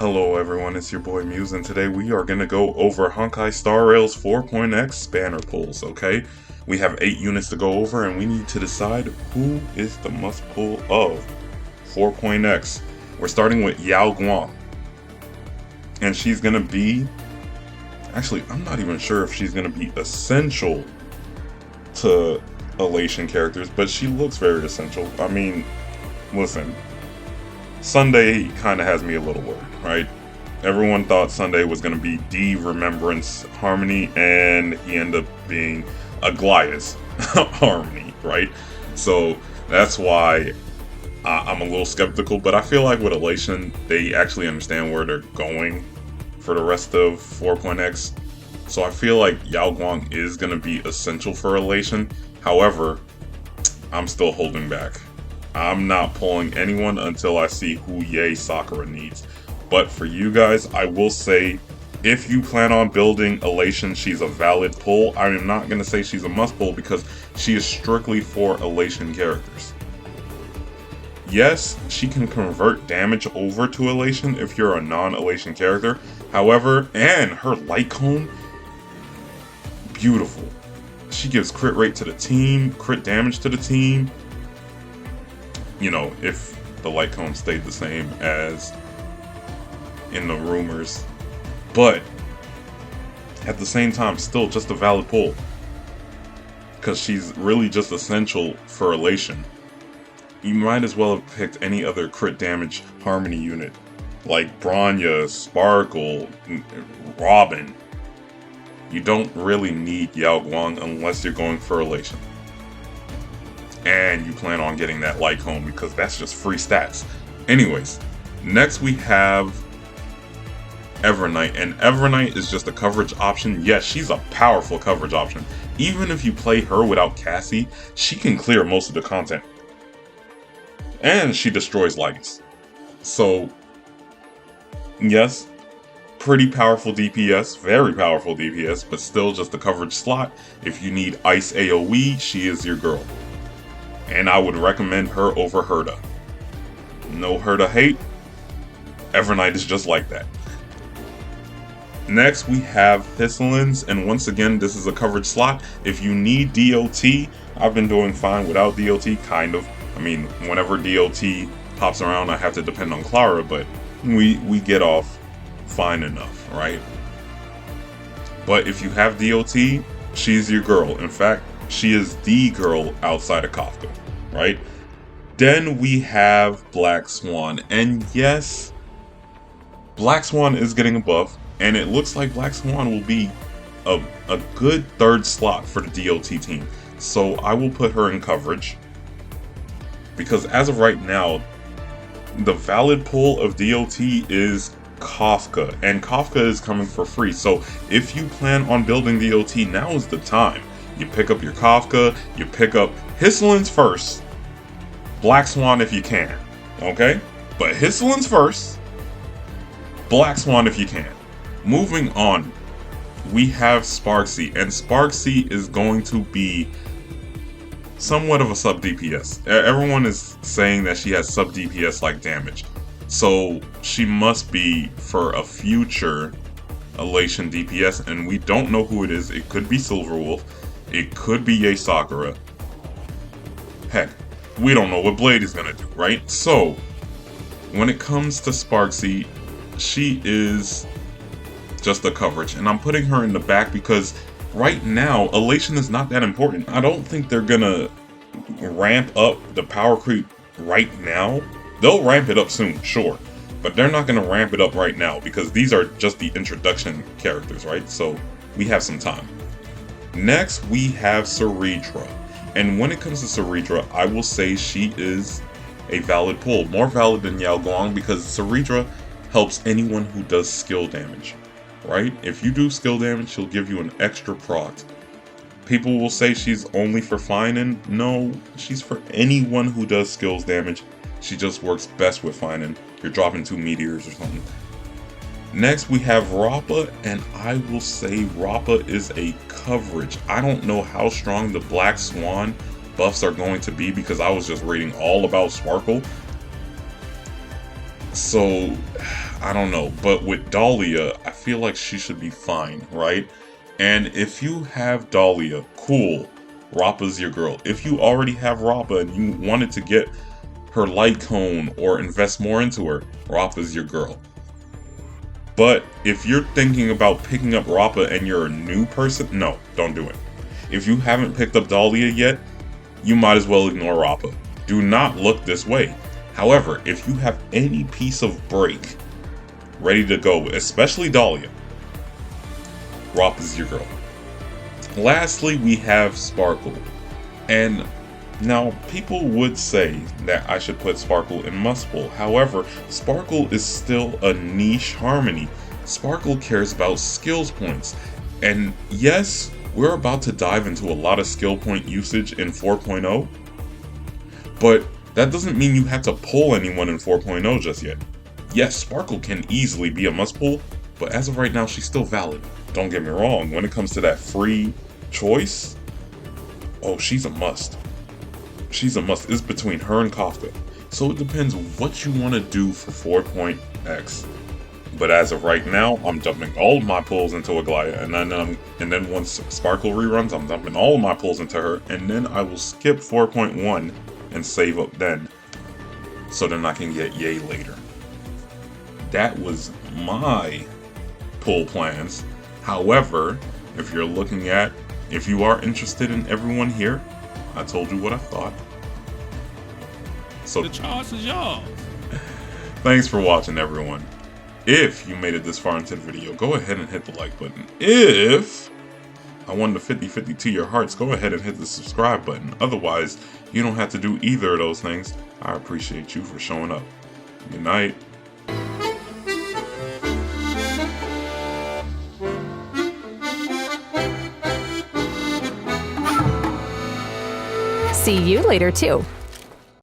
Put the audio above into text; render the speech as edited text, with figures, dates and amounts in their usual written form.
Hello everyone, it's your boy Muse, and today we are going to go over Honkai Star Rail's 4.x spanner pulls, okay? We have 8 units to go over, and we need to decide who is the must pull of 4.x. We're starting with Yao Guang. And she's going to be... Actually, I'm not even sure if she's going to be essential to Elation characters, but she looks very essential. I mean, listen. Sunday kind of has me a little worried, right? Everyone thought Sunday was going to be D-Remembrance Harmony, and he ended up being a Glyas Harmony, right? So that's why I'm a little skeptical, but I feel like with Elation, they actually understand where they're going for the rest of 4.x. So I feel like Yao Guang is going to be essential for Elation. However, I'm still holding back. I'm not pulling anyone until I see who Yae Sakura needs. But for you guys, I will say, if you plan on building Elation, she's a valid pull. I am not going to say she's a must pull because she is strictly for Elation characters. Yes, she can convert damage over to Elation if you're a non-Elation character. However, and her light cone, beautiful. She gives crit rate to the team, crit damage to the team. You know, if the light cone stayed the same as in the rumors. But at the same time, still just a valid pull. Because she's really just essential for Elation. You might as well have picked any other crit damage Harmony unit. Like Bronya, Sparkle, Robin. You don't really need Yao Guang unless you're going for Elation. And you plan on getting that light cone because that's just free stats. Anyways, next we have Evernight, and Evernight is just a coverage option. Yes, she's a powerful coverage option. Even if you play her without Cassie, she can clear most of the content. And she destroys lights. So, yes, pretty powerful DPS, very powerful DPS, but still just a coverage slot. If you need Ice AoE, she is your girl. And I would recommend her over Herta. No Herta hate. Evernight is just like that. Next we have Hisselins, and once again this is a coverage slot. If you need DOT, I've been doing fine without DOT, kind of. I mean, whenever DOT pops around I have to depend on Clara, but we get off fine enough, right? But if you have DOT, she's your girl. In fact, she is the girl outside of Kafka, right? Then we have Black Swan. And yes, Black Swan is getting a buff. And it looks like Black Swan will be a good third slot for the DOT team. So I will put her in coverage. Because as of right now, the valid pull of DOT is Kafka. And Kafka is coming for free. So if you plan on building DOT, now is the time. You pick up your Kafka, you pick up Hisselins first, Black Swan if you can, okay? But Hisselins first, Black Swan if you can. Moving on, we have Sparksy, and Sparksy is going to be somewhat of a sub-DPS. Everyone is saying that she has sub-DPS-like damage, so she must be for a future Elation DPS, and we don't know who it is. It could be Silverwolf. It could be Yae Sakura. Heck, we don't know what Blade is gonna do, right? So, when it comes to Sparksy, she is just a coverage. And I'm putting her in the back because right now, Elation is not that important. I don't think they're gonna ramp up the power creep right now. They'll ramp it up soon, sure. But they're not gonna ramp it up right now because these are just the introduction characters, right? So, we have some time. Next, we have Ceridra. And when it comes to Ceridra, I will say she is a valid pull. More valid than Yao Guang because Ceridra helps anyone who does skill damage, right? If you do skill damage, she'll give you an extra proc. People will say she's only for Finan. No, she's for anyone who does skills damage. She just works best with Finan. You're dropping 2 meteors or something. Next, we have Rappa, and I will say Rappa is a coverage. I don't know how strong the Black Swan buffs are going to be because I was just reading all about Sparkle. So I don't know, but with Dahlia, I feel like she should be fine, right? And if you have Dahlia, cool, Rappa's your girl. If you already have Rappa and you wanted to get her light cone or invest more into her, Rappa's your girl. But if you're thinking about picking up Rappa and you're a new person, no, don't do it. If you haven't picked up Dahlia yet, you might as well ignore Rappa. Do not look this way. However, if you have any piece of break ready to go, especially Dahlia, Rappa's your girl. Lastly, we have Sparkle. And now, people would say that I should put Sparkle in Must Pull. However, Sparkle is still a niche harmony. Sparkle cares about skills points. And yes, we're about to dive into a lot of skill point usage in 4.0. But that doesn't mean you have to pull anyone in 4.0 just yet. Yes, Sparkle can easily be a must pull, but as of right now, she's still valid. Don't get me wrong, when it comes to that free choice, oh, she's a must. She's a must. It's between her and Kafka. So it depends what you want to do for 4.x. But as of right now, I'm dumping all of my pulls into Aglaya, and then once Sparkle reruns, I'm dumping all of my pulls into her, and then I will skip 4.1 and save up then, so then I can get Yay later. That was my pull plans. However, if you are interested in everyone here, I told you what I thought. So the choice is yours. Thanks for watching, everyone. If you made it this far into the video, go ahead and hit the like button. If I won the 50-50 to your hearts, go ahead and hit the subscribe button. Otherwise, you don't have to do either of those things. I appreciate you for showing up. Good night. See you later, too.